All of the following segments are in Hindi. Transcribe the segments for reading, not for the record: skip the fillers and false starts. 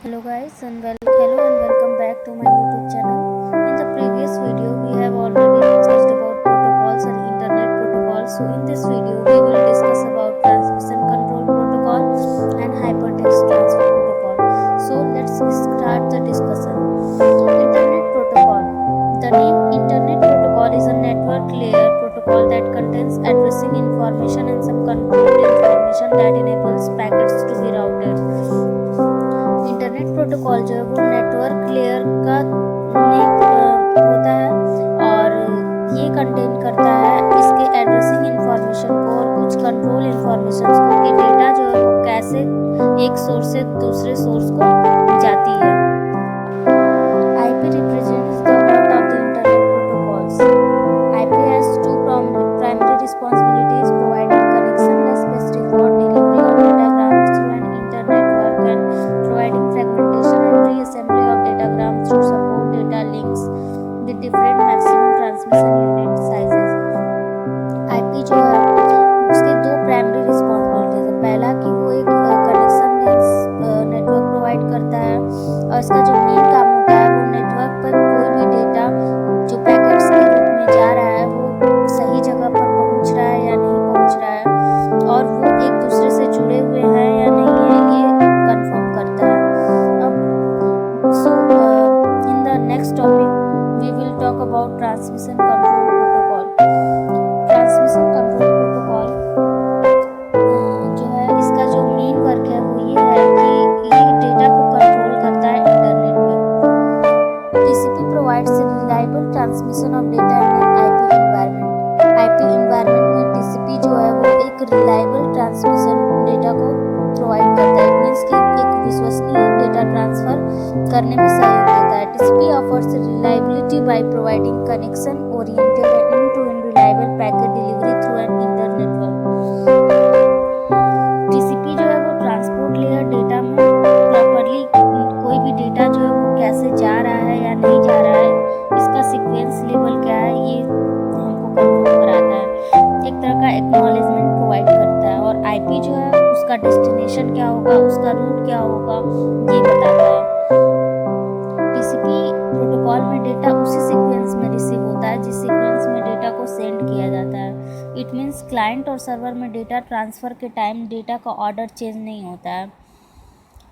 Hello and welcome back to my YouTube channel. In the previous video we have already discussed about protocols and internet protocols. So in this video we will discuss about transmission control protocol and hypertext transfer protocol. So let's start the discussion. Internet protocol. The name internet protocol is a network layer protocol that contains addressing information and some controlled information that enables packets to be routed. Internet protocol जो है वो नेटवर्क लेयर का होता है और ये कंटेन करता है इसके एड्रेसिंग इंफॉर्मेशन को और कुछ कंट्रोल इंफॉर्मेशन को कि डेटा जो है वो कैसे एक सोर्स से दूसरे सोर्स को जाती है। IP represents the heart of the internet protocols. IP has two primary responsibilities: providing connectionless specific for delivery of datagrams through an internet network and providing fragmentation and reassembly of datagrams to support data links with different maximum transmission unit sizes. IP जो है उसके दो प्राइमरी रिस्पॉन्सिबिलिटीज है। पहला कि वो एक कनेक्शनलेस नेटवर्क प्रोवाइड करता है और इसका जो मेन काम होता है वो नेटवर्क पर कोई भी डेटा जो पैकेट्स के रूप में जा रहा है वो सही जगह पर पहुंच रहा है या नहीं पहुंच रहा है और वो एक दूसरे से जुड़े हुए हैं या नहीं है ये कंफर्म करता है। In the next topic we will talk about transmission control protocol. Transmission control protocol जो है इसका जो मेन वर्क है वो ये है कि ये डेटा को कंट्रोल करता है इंटरनेट पे। TCP provides reliable transmission of data in an IP environment. IP environment में TCP जो है वो एक reliable transmission डेटा को प्रोवाइड करता है। इट मीन्स कि एक विश्वसनीय डेटा ट्रांसफर करने में सहयोग देता है। TCP offers reliability by providing connection oriented and end-to-end reliable packet delivery through an internet network. TCP जो है वो ट्रांसपोर्ट लेयर डेटा में प्रॉपरली कोई भी डेटा जो है वो कैसे जा रहा है या नहीं जा रहा है इसका सीक्वेंस लेवल क्या है ये हमको कंफर्म कराता है। एक तरह का एक्नॉलेजमेंट प्रोवाइड करता है और IP जो है उसका डेस्टिनेशन क्या होगा उसका रूट क्या होगा ये बताता है। TCP प्रोटोकॉल में डेटा उसी सीक्वेंस में रिसीव होता है जिस सीक्वेंस में डेटा को सेंड किया जाता है। इट मीन्स क्लाइंट और सर्वर में डेटा ट्रांसफ़र के टाइम डेटा का ऑर्डर चेंज नहीं होता है।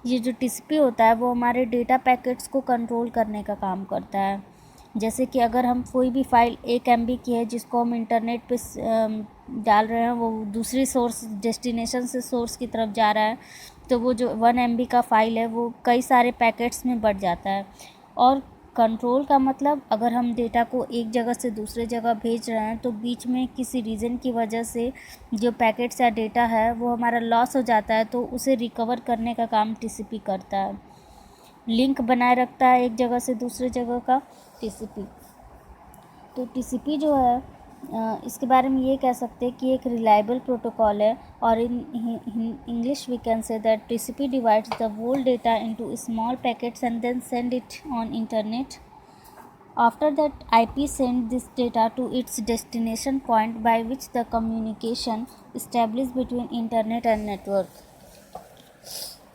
ये जो TCP होता है वो हमारे डेटा पैकेट्स को कंट्रोल करने का काम करता है। जैसे कि अगर हम कोई भी फाइल 1 MB की है जिसको हम इंटरनेट पे डाल रहे हैं वो दूसरी सोर्स डेस्टिनेशन से सोर्स की तरफ जा रहा है तो वो जो 1 MB का फ़ाइल है वो कई सारे पैकेट्स में बढ़ जाता है। और कंट्रोल का मतलब अगर हम डेटा को एक जगह से दूसरे जगह भेज रहे हैं तो बीच में किसी रीज़न की वजह से जो पैकेट्स या डेटा है वो हमारा लॉस हो जाता है तो उसे रिकवर करने का काम TCP करता है। लिंक बनाए रखता है एक जगह से दूसरे जगह का TCP। तो TCP जो है इसके बारे में ये कह सकते हैं कि एक रिलायबल प्रोटोकॉल है और in English we can say that TCP divides the whole data into small packets and then send it on internet. After that, IP sends this data to its destination point by which the communication established between internet and network.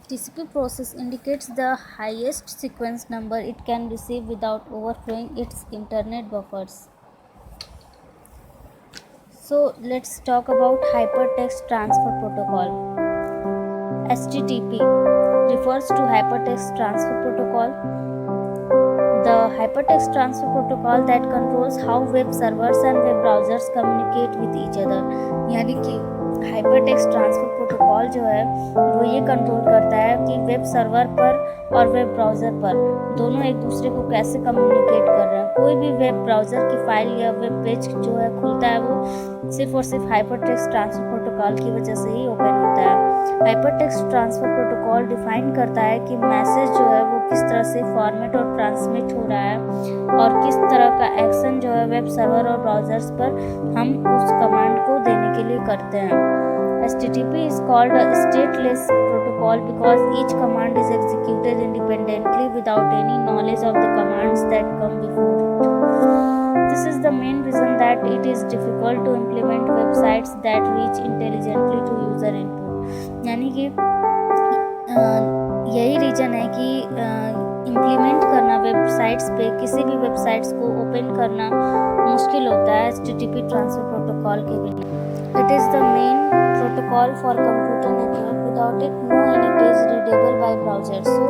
TCP process indicates the highest sequence number it can receive without overflowing its internet buffers. So let's talk about Hypertext Transfer Protocol. HTTP refers to Hypertext Transfer Protocol. The Hypertext Transfer Protocol that controls how web servers and web browsers communicate with each other. यानी कि हाइपरटेक्स्ट ट्रांसफ़र प्रोटोकॉल जो है वो ये कंट्रोल करता है कि वेब सर्वर पर और वेब ब्राउज़र पर दोनों एक दूसरे को कैसे कम्युनिकेट कर रहे हैं। कोई भी वेब ब्राउज़र की फ़ाइल या वेब पेज जो है खुलता है वो सिर्फ और सिर्फ हाइपरटेक्स्ट ट्रांसफ़र प्रोटोकॉल की वजह से ही ओपन होता है। हाइपरटेक्स्ट ट्रांसफ़र प्रोटोकॉल डिफाइन करता है कि मैसेज जो है वो किस तरह से फॉर्मेट और ट्रांसमिट हो रहा है और किस तरह का एक्शन जो है वेब सर्वर और ब्राउज़र्स पर हम उस कमांड को देने के लिए करते हैं। HTTP is called a stateless protocol because each command is executed independently without any knowledge of the commands that come before it. This is the main reason that it is difficult to implement websites that reach intelligently to user input. यानी कि यही रीज़न है कि इम्प्लीमेंट करना वेबसाइट्स पे किसी भी वेबसाइट्स को ओपन करना मुश्किल होता है HTTP ट्रांसफ़र प्रोटोकॉल के बिना। It is the main protocol for computer network, without it no any page readable by browser. So